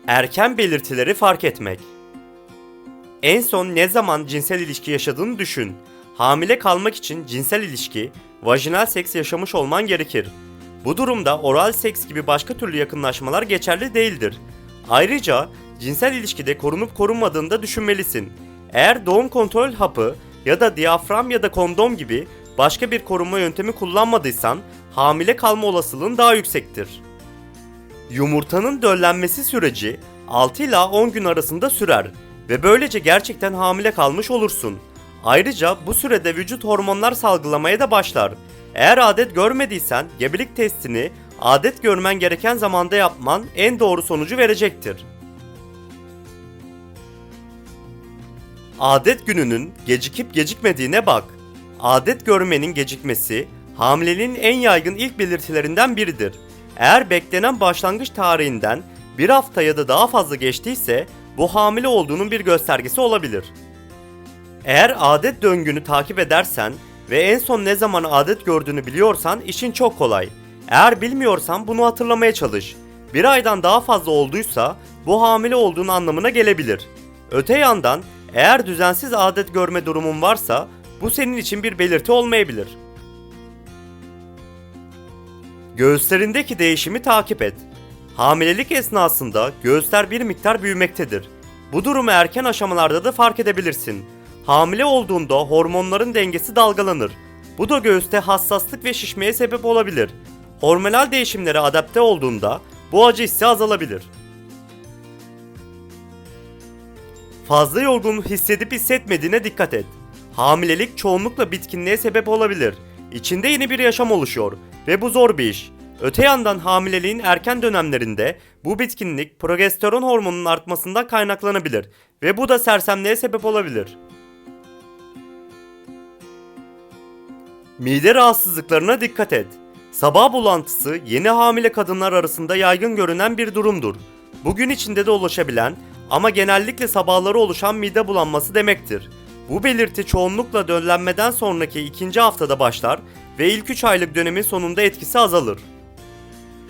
Erken belirtileri fark etmek. En son ne zaman cinsel ilişki yaşadığını düşün. Hamile kalmak için cinsel ilişki, vajinal seks yaşamış olman gerekir. Bu durumda oral seks gibi başka türlü yakınlaşmalar geçerli değildir. Ayrıca cinsel ilişkide korunup korunmadığını da düşünmelisin. Eğer doğum kontrol hapı ya da diyafram ya da kondom gibi başka bir korunma yöntemi kullanmadıysan hamile kalma olasılığın daha yüksektir. Yumurtanın döllenmesi süreci 6 ila 10 gün arasında sürer ve böylece gerçekten hamile kalmış olursun. Ayrıca bu sürede vücut hormonlar salgılamaya da başlar. Eğer adet görmediysen gebelik testini adet görmen gereken zamanda yapman en doğru sonucu verecektir. Adet gününün gecikip gecikmediğine bak. Adet görmenin gecikmesi hamileliğin en yaygın ilk belirtilerinden biridir. Eğer beklenen başlangıç tarihinden bir hafta ya da daha fazla geçtiyse bu hamile olduğunun bir göstergesi olabilir. Eğer adet döngünü takip edersen ve en son ne zaman adet gördüğünü biliyorsan işin çok kolay. Eğer bilmiyorsan bunu hatırlamaya çalış. Bir aydan daha fazla olduysa bu hamile olduğun anlamına gelebilir. Öte yandan eğer düzensiz adet görme durumun varsa bu senin için bir belirti olmayabilir. Göğüslerindeki değişimi takip et. Hamilelik esnasında göğüsler bir miktar büyümektedir. Bu durumu erken aşamalarda da fark edebilirsin. Hamile olduğunda hormonların dengesi dalgalanır. Bu da göğüste hassaslık ve şişmeye sebep olabilir. Hormonal değişimlere adapte olduğunda bu acı hissi azalabilir. Fazla yorgun hissedip hissetmediğine dikkat et. Hamilelik çoğunlukla bitkinliğe sebep olabilir. İçinde yeni bir yaşam oluşuyor ve bu zor bir iş. Öte yandan hamileliğin erken dönemlerinde bu bitkinlik progesteron hormonunun artmasından kaynaklanabilir ve bu da sersemliğe sebep olabilir. Mide rahatsızlıklarına dikkat et. Sabah bulantısı yeni hamile kadınlar arasında yaygın görünen bir durumdur. Bugün içinde de ulaşabilen ama genellikle sabahları oluşan mide bulanması demektir. Bu belirti çoğunlukla döllenmeden sonraki ikinci haftada başlar ve ilk 3 aylık dönemin sonunda etkisi azalır.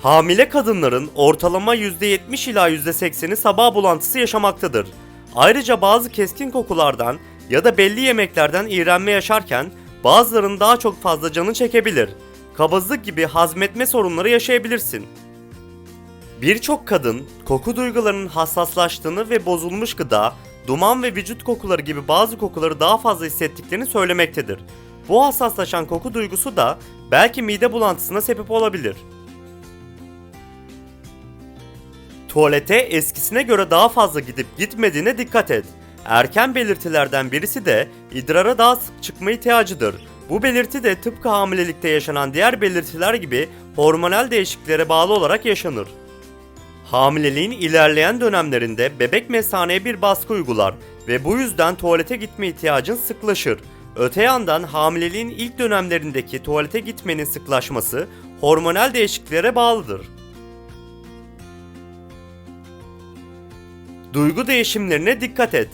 Hamile kadınların ortalama %70 ila %80'i sabah bulantısı yaşamaktadır. Ayrıca bazı keskin kokulardan ya da belli yemeklerden iğrenme yaşarken bazılarının daha çok fazla canı çekebilir. Kabızlık gibi hazmetme sorunları yaşayabilirsin. Birçok kadın koku duygularının hassaslaştığını ve bozulmuş gıda, duman ve vücut kokuları gibi bazı kokuları daha fazla hissettiklerini söylemektedir. Bu hassaslaşan koku duygusu da belki mide bulantısına sebep olabilir. Tuvalete eskisine göre daha fazla gidip gitmediğine dikkat et. Erken belirtilerden birisi de idrara daha sık çıkma ihtiyacıdır. Bu belirti de tıpkı hamilelikte yaşanan diğer belirtiler gibi hormonal değişikliklere bağlı olarak yaşanır. Hamileliğin ilerleyen dönemlerinde bebek mesaneye bir baskı uygular ve bu yüzden tuvalete gitme ihtiyacın sıklaşır. Öte yandan hamileliğin ilk dönemlerindeki tuvalete gitmenin sıklaşması hormonal değişikliklere bağlıdır. Duygu değişimlerine dikkat et.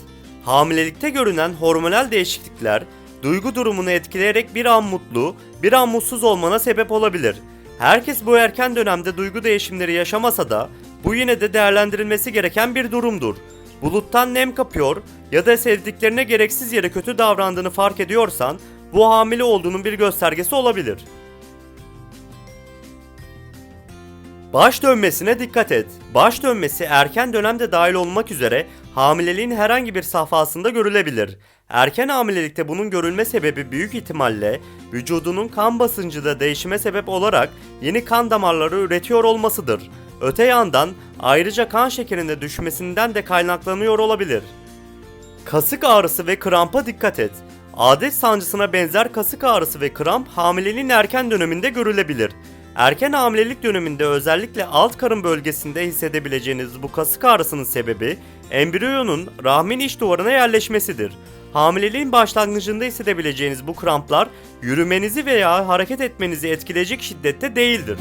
Hamilelikte görünen hormonal değişiklikler duygu durumunu etkileyerek bir an mutlu, bir an mutsuz olmana sebep olabilir. Herkes bu erken dönemde duygu değişimleri yaşamasa da bu yine de değerlendirilmesi gereken bir durumdur. Buluttan nem kapıyor ya da sevdiklerine gereksiz yere kötü davrandığını fark ediyorsan bu hamile olduğunun bir göstergesi olabilir. Baş dönmesine dikkat et. Baş dönmesi erken dönemde dahil olmak üzere hamileliğin herhangi bir safhasında görülebilir. Erken hamilelikte bunun görülme sebebi büyük ihtimalle vücudunun kan basıncında değişime sebep olarak yeni kan damarları üretiyor olmasıdır. Öte yandan ayrıca kan şekerinde düşmesinden de kaynaklanıyor olabilir. Kasık ağrısı ve krampa dikkat et. Adet sancısına benzer kasık ağrısı ve kramp hamileliğin erken döneminde görülebilir. Erken hamilelik döneminde özellikle alt karın bölgesinde hissedebileceğiniz bu kasık ağrısının sebebi embriyonun rahmin iç duvarına yerleşmesidir. Hamileliğin başlangıcında hissedebileceğiniz bu kramplar yürümenizi veya hareket etmenizi etkileyecek şiddette değildir.